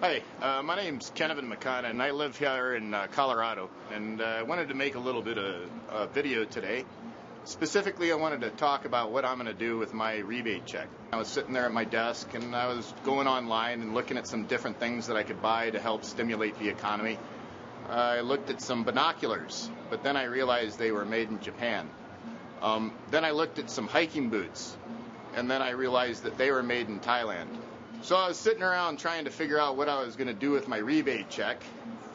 Hi, my name's Kenevan McConnan, and I live here in Colorado, and I wanted to make a little bit of a video today. Specifically, I wanted to talk about what I'm going to do with my rebate check. I was sitting there at my desk, and I was going online and looking at some different things that I could buy to help stimulate the economy. I looked at some binoculars, but then I realized they were made in Japan. Then I looked at some hiking boots, and then I realized that they were made in Thailand. So I was sitting around trying to figure out what I was going to do with my rebate check,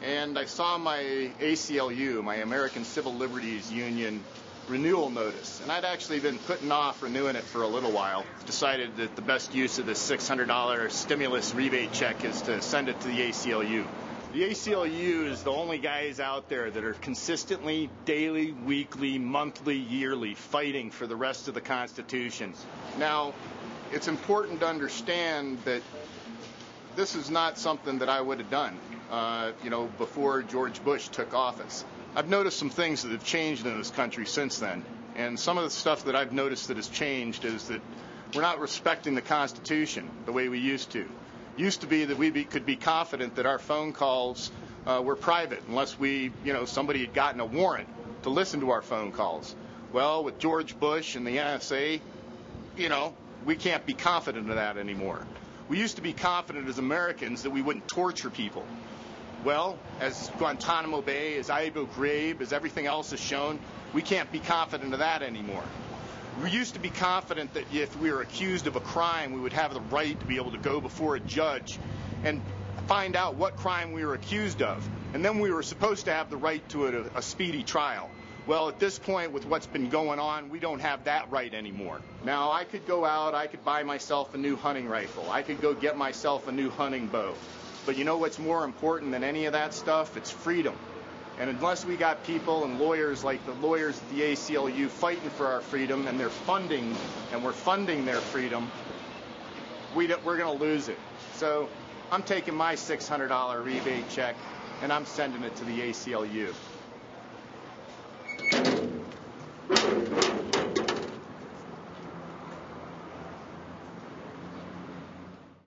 and I saw my ACLU, my American Civil Liberties Union, renewal notice. And I'd actually been putting off renewing it for a little while. Decided that the best use of this $600 stimulus rebate check is to send it to the ACLU. The ACLU is the only guys out there that are consistently, daily, weekly, monthly, yearly, fighting for the rest of the Constitution. Now, it's important to understand that this is not something that I would have done, before George Bush took office. I've noticed some things that have changed in this country since then, and some of the stuff that I've noticed that has changed is that we're not respecting the Constitution the way we used to. Used to be that we could be confident that our phone calls were private unless somebody had gotten a warrant to listen to our phone calls. Well, with George Bush and the NSA, we can't be confident of that anymore. We used to be confident as Americans that we wouldn't torture people. Well, as Guantanamo Bay, as Abu Ghraib, as everything else has shown, we can't be confident of that anymore. We used to be confident that if we were accused of a crime, we would have the right to be able to go before a judge and find out what crime we were accused of. And then we were supposed to have the right to a speedy trial. Well, at this point, with what's been going on, we don't have that right anymore. Now, I could go out, I could buy myself a new hunting rifle. I could go get myself a new hunting bow. But you know what's more important than any of that stuff? It's freedom. And unless we got people and lawyers like the lawyers at the ACLU fighting for our freedom, and we're funding their freedom, we're going to lose it. So I'm taking my $600 rebate check, and I'm sending it to the ACLU.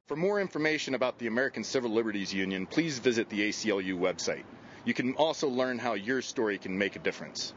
For more information about the American Civil Liberties Union, please visit the ACLU website. You can also learn how your story can make a difference.